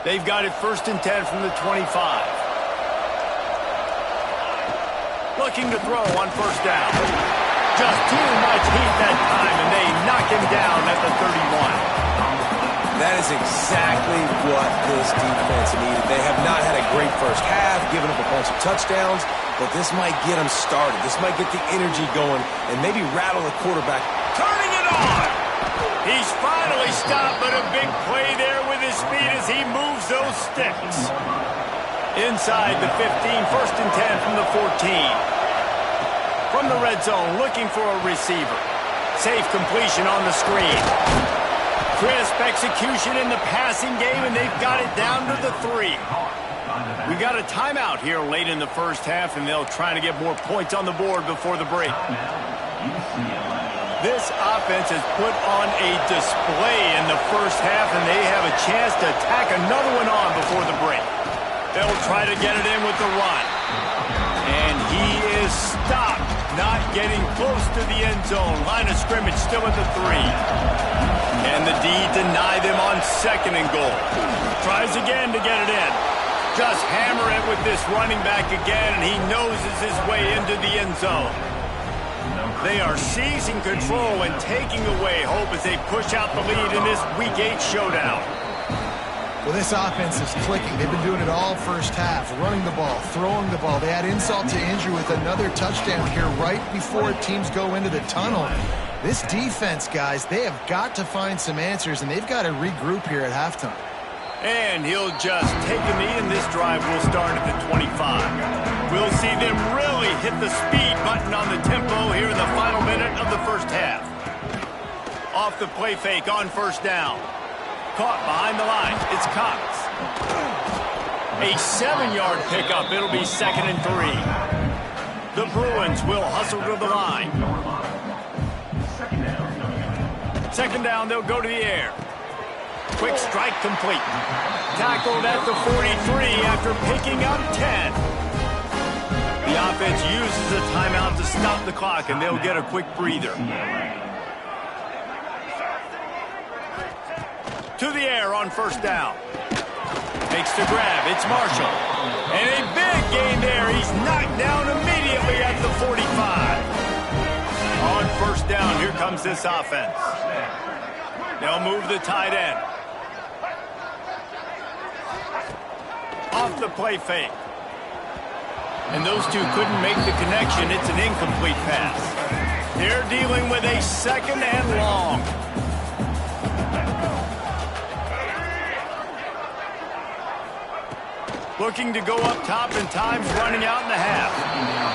They've got it 1st and 10 from the 25. Looking to throw on 1st down. Just too much heat that time, and they knock him down at the 31. That is exactly what this defense needed. They have not had a great first half, given up a bunch of touchdowns, but this might get them started. This might get the energy going and maybe rattle the quarterback. Turning it on! He's finally stopped, but a big play there with his speed as he moves those sticks. Inside the 15, 1st and 10 from the 14. From the red zone, looking for a receiver. Safe completion on the screen. Crisp execution in the passing game, and they've got it down to the 3. We got a timeout here late in the first half, and they'll try to get more points on the board before the break. This offense has put on a display in the first half, and they have a chance to tack another one on before the break. They'll try to get it in with the run. And he is stopped, not getting close to the end zone. Line of scrimmage still at the 3. And the D deny them on 2nd and goal. Tries again to get it in. Just hammer it with this running back again, and he noses his way into the end zone. They are seizing control and taking away hope as they push out the lead in this Week 8 showdown. Well, this offense is clicking. They've been doing it all first half, running the ball, throwing the ball. They add insult to injury with another touchdown here right before teams go into the tunnel. This defense, guys, they have got to find some answers, and they've got to regroup here at halftime. And he'll just take a knee, and this drive will start at the 25. We'll see them really hit the speed button on the tempo here in the final minute of the first half. Off the play fake on 1st down. Caught behind the line. It's Cox. A 7-yard pickup. It'll be 2nd and 3. The Bruins will hustle to the line. 2nd down, they'll go to the air. Quick strike complete. Tackled at the 43 after picking up 10. The offense uses a timeout to stop the clock, and they'll get a quick breather. To the air on 1st down. Makes the grab. It's Marshall. And a big gain there. He's knocked down immediately at the 45. On 1st down, here comes this offense. They'll move the tight end. Off the play fake. And those two couldn't make the connection. It's an incomplete pass. They're dealing with a 2nd and long. Looking to go up top, and time's running out in the half.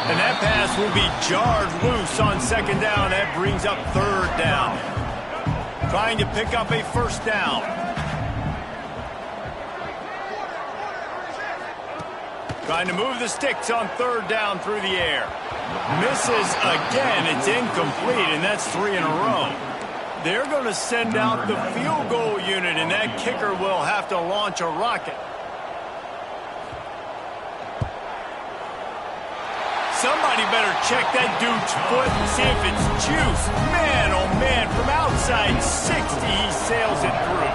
And that pass will be jarred loose on 2nd down. That brings up 3rd down. Trying to pick up a 1st down. Trying to move the sticks on 3rd down through the air. Misses again. It's incomplete, and that's 3 in a row. They're going to send out the field goal unit, and that kicker will have to launch a rocket. Somebody better check that dude's foot and see if it's juice. Man, oh man, from outside 60, he sails it through.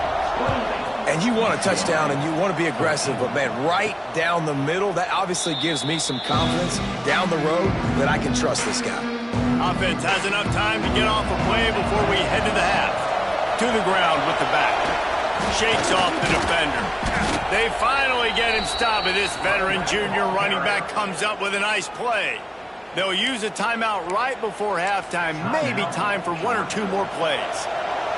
And you want a touchdown and you want to be aggressive, but man, right down the middle, that obviously gives me some confidence down the road that I can trust this guy. Offense has enough time to get off a play before we head to the half. To the ground with the back. Shakes off the defender. They finally get him stopped, but this veteran junior running back comes up with a nice play. They'll use a timeout right before halftime, maybe time for 1 or 2 more plays.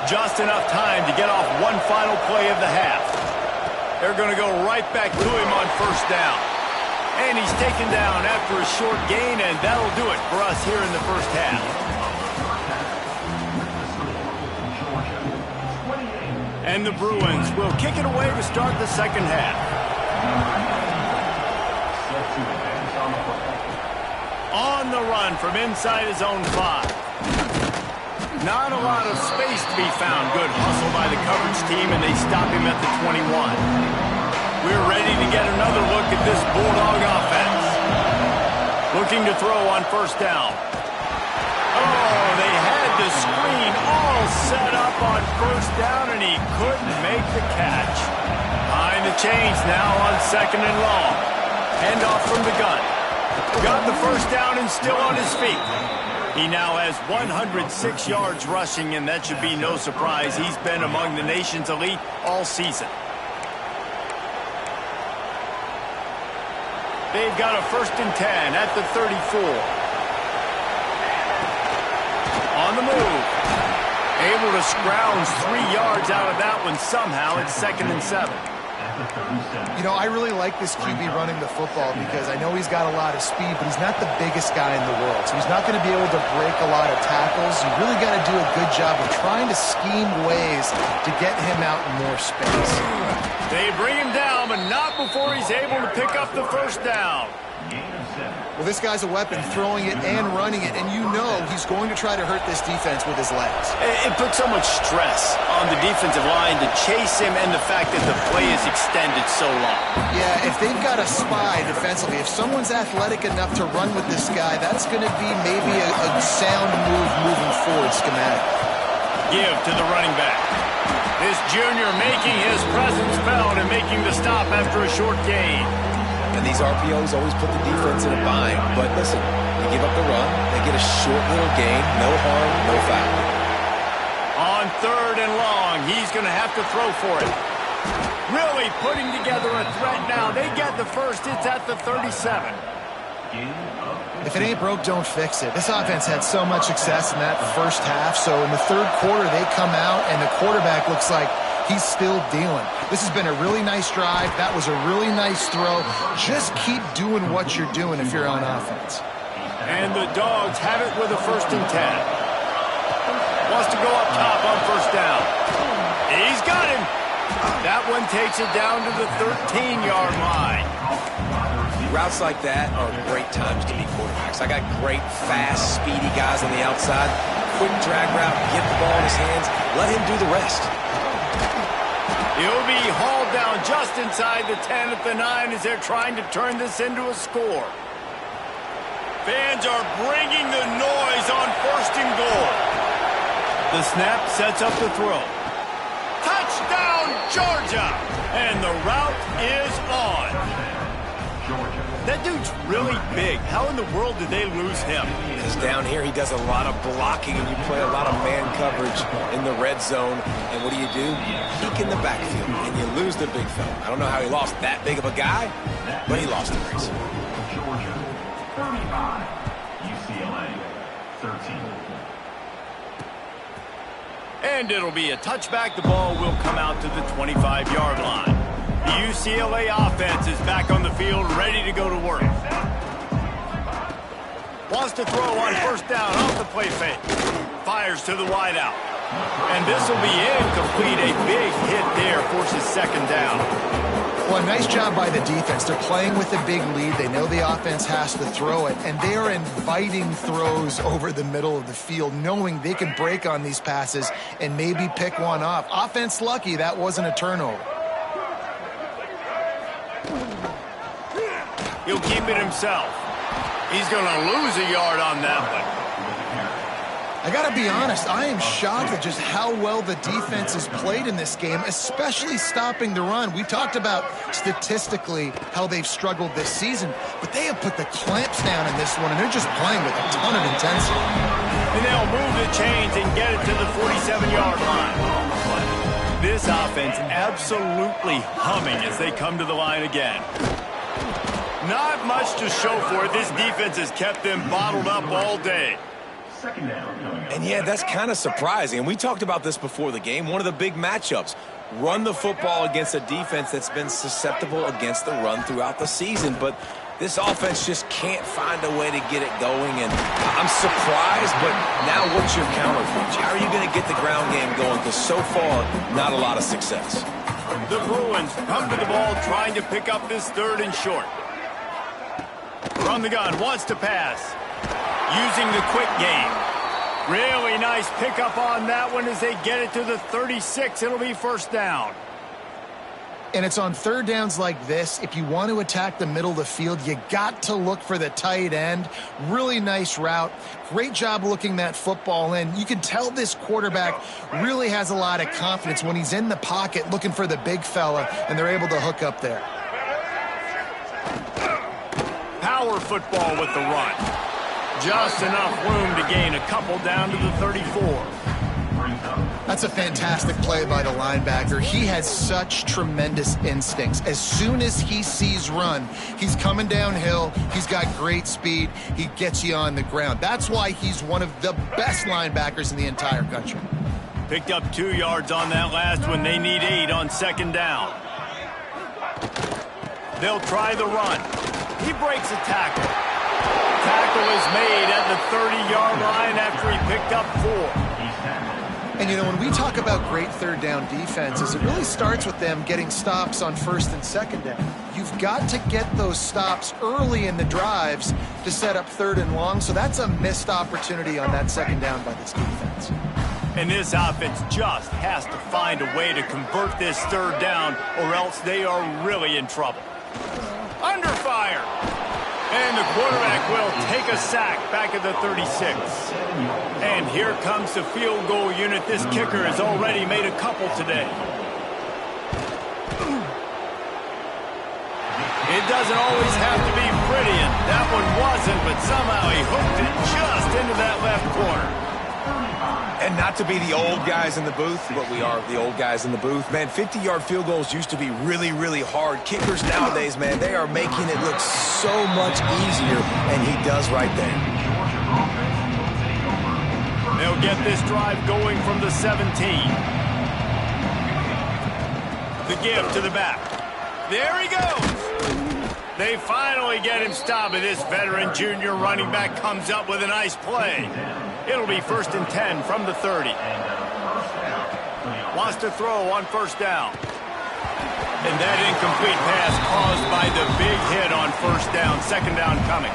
Just enough time to get off one final play of the half. They're going to go right back to him on 1st down. And he's taken down after a short gain, and that'll do it for us here in the first half. And the Bruins will kick it away to start the 2nd half. On the run from inside his own 5. Not a lot of space to be found. Good hustle by the coverage team, and they stop him at the 21. We're ready to get another look at this Bulldog offense. Looking to throw on 1st down. Oh, they had the screen all set up on 1st down, and he couldn't make the catch. Behind the chains now on 2nd and long. Handoff from the gun. Got the first down and still on his feet. He now has 106 yards rushing, and that should be no surprise. He's been among the nation's elite all season. They've got a 1st and 10 at the 34. On the move. Able to scrounge 3 yards out of that one somehow. It's 2nd and 7. You know, I really like this QB running the football because I know he's got a lot of speed, but he's not the biggest guy in the world. So he's not going to be able to break a lot of tackles. You really got to do a good job of trying to scheme ways to get him out in more space. They bring him down, but not before he's able to pick up the first down. Well, this guy's a weapon, throwing it and running it, and you know he's going to try to hurt this defense with his legs. It puts so much stress on the defensive line to chase him and the fact that the play is extended so long. Yeah, if they've got a spy defensively, if someone's athletic enough to run with this guy, that's going to be maybe a sound move moving forward schematic. Give to the running back. This junior making his presence felt and making the stop after a short gain. And these RPOs always put the defense in a bind. But listen, you give up the run, they get a short little gain, no harm, no foul. On 3rd and long, he's going to have to throw for it. Really putting together a threat now. They get the first. It's at the 37. If it ain't broke, don't fix it. This offense had so much success in that first half, so in the 3rd quarter, they come out, and the quarterback looks like he's still dealing. This has been a really nice drive. That was a really nice throw. Just keep doing what you're doing if you're on offense. And the Dogs have it with a 1st and 10. Wants to go up top on 1st down. He's got him. That one takes it down to the 13-yard line. Routes like that are great times to be quarterbacks. I got great, fast, speedy guys on the outside. Quick drag route, get the ball in his hands, let him do the rest. He'll be hauled down just inside the 10 at the 9 as they're trying to turn this into a score. Fans are bringing the noise on 1st and goal. The snap sets up the throw. Touchdown, Georgia! And the route is on. That dude's really big. How in the world did they lose him? Because down here he does a lot of blocking and you play a lot of man coverage in the red zone. And what do? Peek in the backfield and you lose the big fella. I don't know how he lost that big of a guy, but he lost the race. Georgia, 35. UCLA, 13. And it'll be a touchback. The ball will come out to the 25-yard line. The UCLA offense is back on the field, ready to go to work. Wants to throw on 1st down off the play fake. Fires to the wideout. And this will be incomplete. A big hit there forces 2nd down. Well, a nice job by the defense. They're playing with a big lead. They know the offense has to throw it, and they are inviting throws over the middle of the field, knowing they can break on these passes and maybe pick one off. Offense lucky that wasn't a turnover. He'll keep it himself. He's going to lose a yard on that one. I got to be honest, I am shocked at just how well the defense has played in this game, especially stopping the run. We talked about statistically how they've struggled this season, but they have put the clamps down in this one, and they're just playing with a ton of intensity. And they'll move the chains and get it to the 47-yard line. This offense absolutely humming as they come to the line again. Not much to show for it. This defense has kept them bottled up all day. And yeah, that's kind of surprising. And we talked about this before the game. One of the big matchups. Run the football against a defense that's been susceptible against the run throughout the season. But this offense just can't find a way to get it going. And I'm surprised, but now what's your counterpunch? How are you going to get the ground game going? Because so far, not a lot of success. The Bruins come to the ball trying to pick up this 3rd and short. From the gun, wants to pass. Using the quick game. Really nice pickup on that one as they get it to the 36. It'll be 1st down. And it's on third downs like this. If you want to attack the middle of the field, you got to look for the tight end. Really nice route. Great job looking that football in. You can tell this quarterback really has a lot of confidence when he's in the pocket looking for the big fella, and they're able to hook up there. Power football with the run. Just enough room to gain a couple down to the 34. That's a fantastic play by the linebacker. He has such tremendous instincts. As soon as he sees run, he's coming downhill. He's got great speed. He gets you on the ground. That's why he's one of the best linebackers in the entire country. Picked up 2 yards on that last one. They need 8 on second down. They'll try the run. He breaks a tackle. Tackle is made at the 30-yard line after he picked up 4. And, you know, when we talk about great third down defenses, it really starts with them getting stops on first and second down. You've got to get those stops early in the drives to set up third and long, so that's a missed opportunity on that second down by this defense. And this offense just has to find a way to convert this third down, or else they are really in trouble. Under fire. And the quarterback will take a sack back at the 36. And here comes the field goal unit. This kicker has already made a couple today. It doesn't always have to be pretty, and that one wasn't, but somehow he hooked it just into that left corner. And not to be the old guys in the booth, but we are the old guys in the booth. Man, 50-yard field goals used to be really, really hard. Kickers nowadays, man, they are making it look so much easier, and he does right there. They'll get this drive going from the 17. The give to the back. There he goes. They finally get him stopped, and this veteran junior running back comes up with a nice play. It'll be 1st and 10 from the 30. Wants to throw on first down. And that incomplete pass caused by the big hit on first down. Second down coming.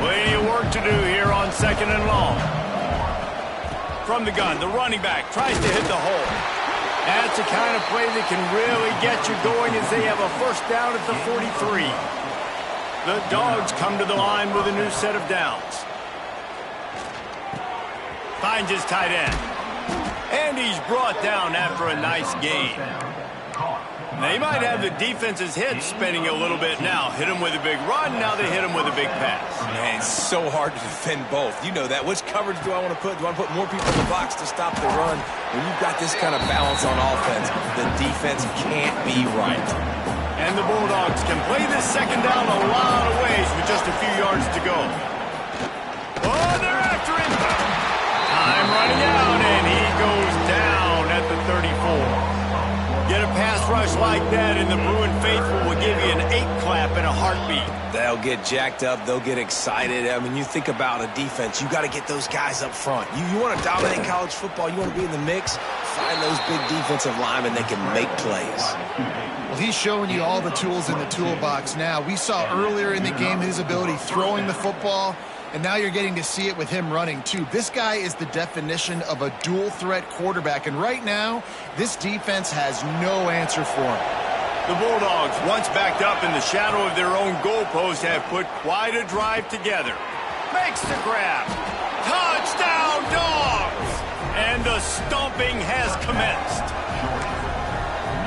Plenty of work to do here on second and long. From the gun, the running back tries to hit the hole. That's the kind of play that can really get you going as they have a first down at the 43. The Dogs come to the line with a new set of downs. Finds his tight end. And he's brought down after a nice gain. They might have the defense's head spinning a little bit now. Hit him with a big run, now they hit him with a big pass. Man, it's so hard to defend both. You know that. Which coverage do I want to put? Do I want to put more people in the box to stop the run? When you've got this kind of balance on offense, the defense can't be right. And the Bulldogs can play this second down a lot of ways with just a few yards to go. Oh, they're after him. Time running out, and he goes down at the 34. Get a pass rush like that, and the Bruin faithful will give you an 8-clap in a heartbeat. They'll get jacked up. They'll get excited. I mean, you think about a defense. You got to get those guys up front. You want to dominate college football. You want to be in the mix. Find those big defensive linemen that can make plays. Well, he's showing you all the tools in the toolbox now. We saw earlier in the game his ability throwing the football, and now you're getting to see it with him running, too. This guy is the definition of a dual-threat quarterback, and right now, this defense has no answer for him. The Bulldogs, once backed up in the shadow of their own goalpost, have put quite a drive together. Makes the grab. Touchdown, Dogs! And the stomping has commenced.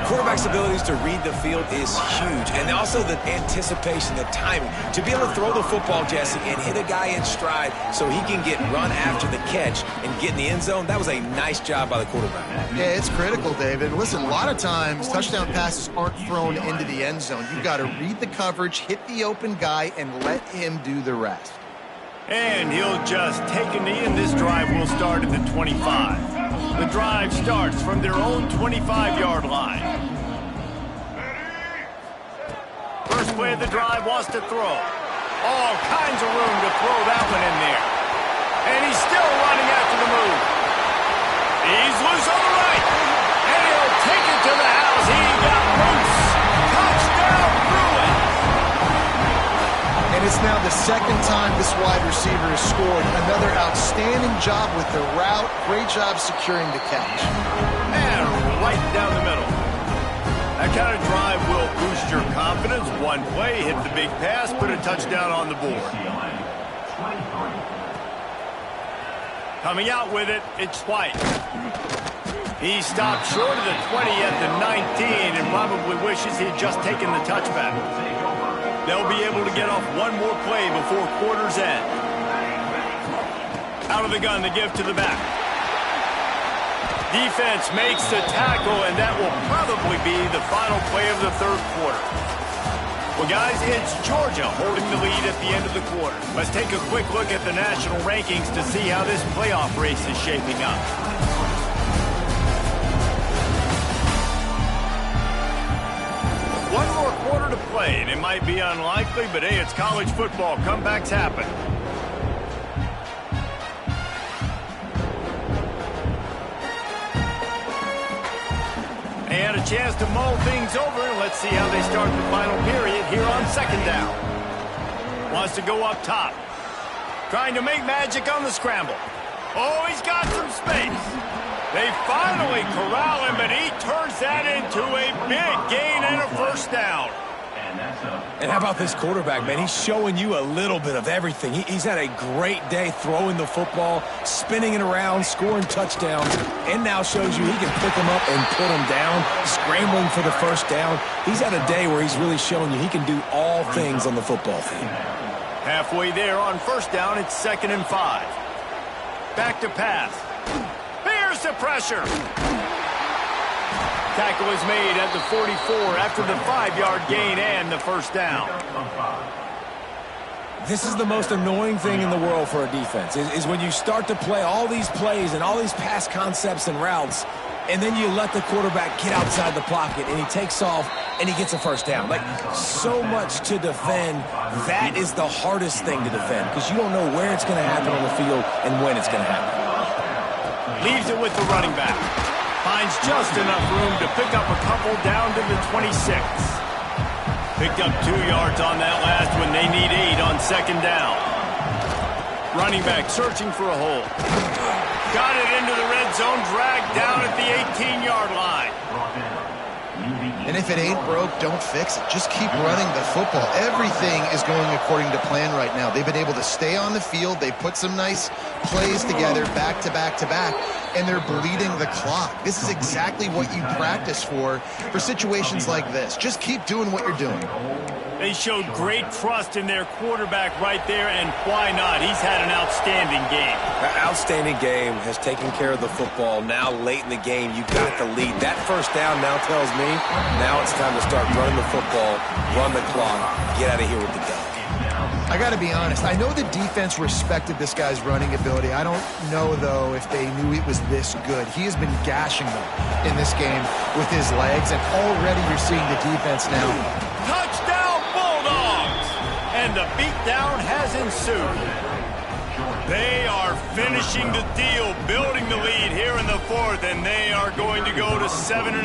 Quarterback's abilities to read the field is huge, and also the anticipation, the timing. To be able to throw the football, Jesse, and hit a guy in stride so he can get run after the catch and get in the end zone, that was a nice job by the quarterback. Yeah, it's critical, David. Listen, a lot of times touchdown passes aren't thrown into the end zone. You've got to read the coverage, hit the open guy, and let him do the rest. And he'll just take a knee, and this drive will start at the 25. The drive starts from their own 25-yard line. First play of the drive wants to throw. All kinds of room to throw that one in there. And he's still running after the move. He's loose on the right. And he'll take it to the house. He got loose. Touchdown, Bruins. And it's now the second time this wide receiver has scored. Another outstanding job with the route. Great job securing the catch. And right down the middle. That kind of drive one play, hit the big pass, put a touchdown on the board. UCLA 23. Coming out with it, it's White. He stopped short of the 20 at the 19 and probably wishes he had just taken the touchback. They'll be able to get off one more play before quarter's end. Out of the gun, the give to the back. Defense makes the tackle, and that will probably be the final play of the third quarter. Well, guys, it's Georgia holding the lead at the end of the quarter. Let's take a quick look at the national rankings to see how this playoff race is shaping up. One more quarter to play, and it might be unlikely, but hey, it's college football. Comebacks happen. They had a chance to mull things over, and let's see how they start the final period here on second down. Wants to go up top. Trying to make magic on the scramble. Oh, he's got some space. They finally corral him, but he turns that into a big gain and a first down. And how about this quarterback, man? He's showing you a little bit of everything. He's had a great day throwing the football, spinning it around, scoring touchdowns, and now shows you he can pick them up and put them down, scrambling for the first down. He's had a day where he's really showing you he can do all things on the football field. Halfway there on first down, it's 2nd and 5. Back to pass. Here's the pressure. Tackle is made at the 44 after the 5-yard gain and the first down. This is the most annoying thing in the world for a defense, is when you start to play all these plays and all these pass concepts and routes, and then you let the quarterback get outside the pocket, and he takes off, and he gets a first down. Like, so much to defend. That is the hardest thing to defend, because you don't know where it's going to happen on the field and when it's going to happen. Leaves it with the running back. Finds just enough room to pick up a couple down to the 26. Picked up 2 yards on that last one. They need 8 on second down. Running back searching for a hole. Got it into the red zone, dragged down at the 18-yard line. And if it ain't broke, don't fix it. Just keep running the football. Everything is going according to plan right now. They've been able to stay on the field. They put some nice plays together back to back to back, and they're bleeding the clock. This is exactly what you practice for situations like this. Just keep doing what you're doing. They showed great trust in their quarterback right there, and why not? He's had an outstanding game. An outstanding game, has taken care of the football. Now, late in the game, you got the lead. That first down now tells me now it's time to start running the football, run the clock, get out of here with the gun. I got to be honest. I know the defense respected this guy's running ability. I don't know, though, if they knew it was this good. He has been gashing them in this game with his legs, and already you're seeing the defense now. Touchdown, Bulldogs! And the beatdown has ensued. They are finishing the deal, building the lead here in the fourth, and they are going to go to 7-0.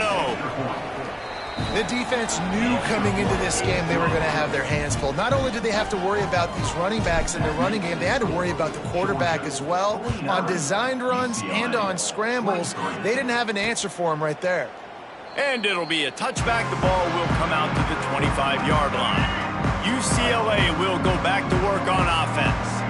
The defense knew coming into this game they were going to have their hands full. Not only did they have to worry about these running backs in the running game, they had to worry about the quarterback as well. On designed runs and on scrambles, they didn't have an answer for him right there. And it'll be a touchback. The ball will come out to the 25-yard line. UCLA will go back to work on offense.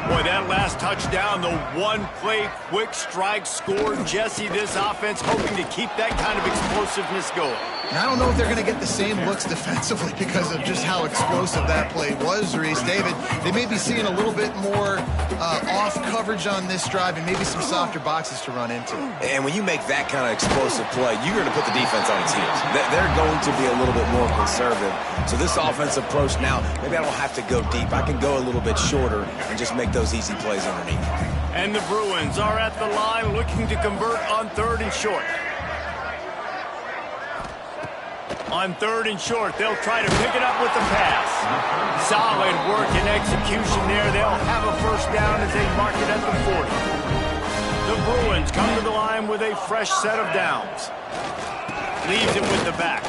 Boy, that last touchdown, the one-play quick strike score. Jesse, this offense hoping to keep that kind of explosiveness going. And I don't know if they're going to get the same looks defensively because of just how explosive that play was, Reese. David, they may be seeing a little bit more off coverage on this drive and maybe some softer boxes to run into. And when you make that kind of explosive play, you're going to put the defense on its heels. They're going to be a little bit more conservative. So this offensive approach now, maybe I don't have to go deep. I can go a little bit shorter and just make those easy plays underneath. And the Bruins are at the line looking to convert on 3rd and short. On 3rd and short, they'll try to pick it up with the pass. Solid work and execution there. They'll have a first down as they mark it at the 40. The Bruins come to the line with a fresh set of downs. Leaves it with the back.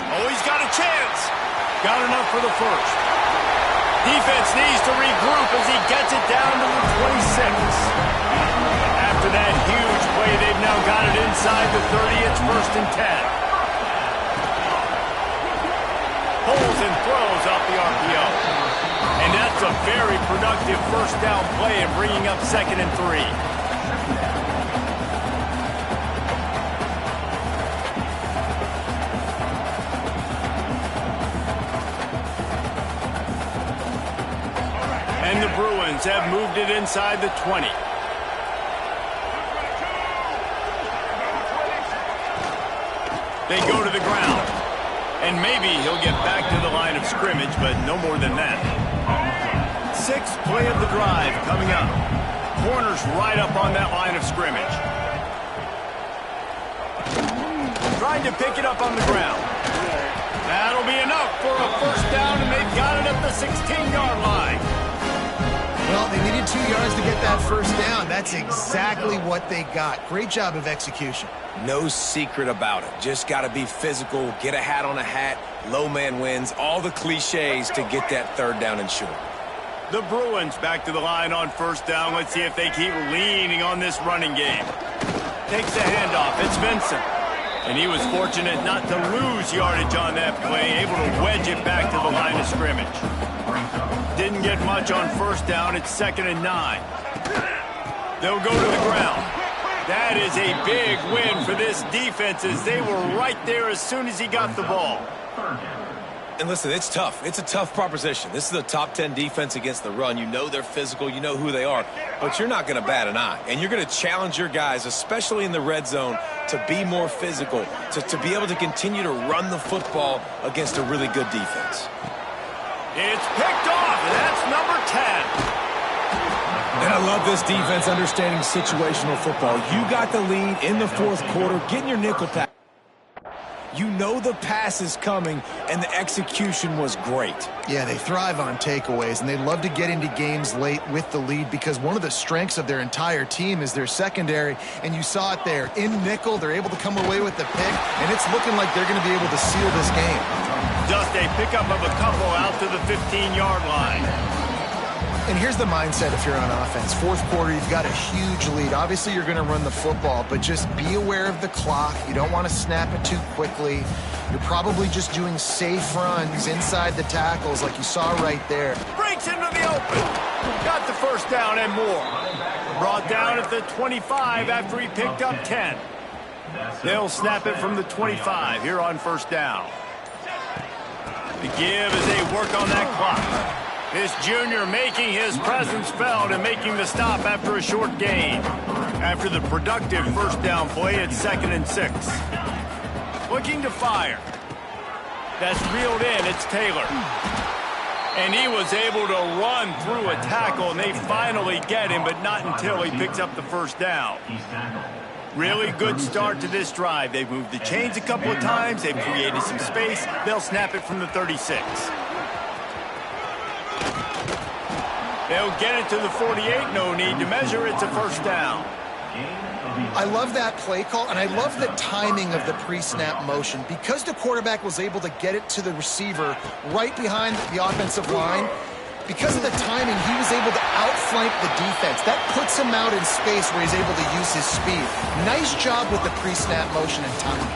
Oh, he's got a chance. Got enough for the first. Defense needs to regroup as he gets it down to the 26. After that huge play, they've now got it inside the 30. It's 1st and 10. Holes and throws off the RPO. And that's a very productive first down play and bringing up 2nd and 3. And the Bruins have moved it inside the 20. They go to the ground. And maybe he'll get back to the line of scrimmage, but no more than that. 6th play of the drive coming up. Corners right up on that line of scrimmage. Trying to pick it up on the ground. That'll be enough for a first down, and they've got it at the 16-yard line. Well, they needed 2 yards to get that first down. That's exactly what they got. Great job of execution. No secret about it. Just got to be physical, get a hat on a hat, low man wins, all the cliches to get that third down and short. The Bruins back to the line on first down. Let's see if they keep leaning on this running game. Takes the handoff. It's Vincent. And he was fortunate not to lose yardage on that play, able to wedge it back to the line of scrimmage. Didn't get much on first down. It's 2nd and 9. They'll go to the ground. That is a big win for this defense as they were right there as soon as he got the ball. And listen, it's tough. It's a tough proposition. This is a top 10 defense against the run. You know they're physical. You know who they are. But you're not going to bat an eye. And you're going to challenge your guys, especially in the red zone, to be more physical, to be able to continue to run the football against a really good defense. It's picked off, and that's number 10. And I love this defense understanding situational football. You got the lead in the 4th quarter, getting your nickel pass. You know the pass is coming, and the execution was great. Yeah, they thrive on takeaways, and they love to get into games late with the lead because one of the strengths of their entire team is their secondary, and you saw it there. In nickel, they're able to come away with the pick, and it's looking like they're going to be able to seal this game. Just a pickup of a couple out to the 15-yard line. And here's the mindset if you're on offense. 4th quarter, you've got a huge lead. Obviously, you're going to run the football, but just be aware of the clock. You don't want to snap it too quickly. You're probably just doing safe runs inside the tackles like you saw right there. Breaks into the open. Got the first down and more. Brought down at the 25 after he picked up 10. They'll snap it from the 25 here on first down. The give as they work on that clock. This junior making his presence felt and making the stop after a short gain. After the productive first down play, it's 2nd and 6. Looking to fire. That's reeled in. It's Taylor. And he was able to run through a tackle, and they finally get him, but not until he picks up the first down. Really good start to this drive. They've moved the chains a couple of times. They've created some space. They'll snap it from the 36. They'll get it to the 48. No need to measure. It's a first down. I love that play call, and I love the timing of the pre-snap motion. Because the quarterback was able to get it to the receiver right behind the offensive line, because of the timing, he was able to outflank the defense. That puts him out in space where he's able to use his speed. Nice job with the pre-snap motion and timing.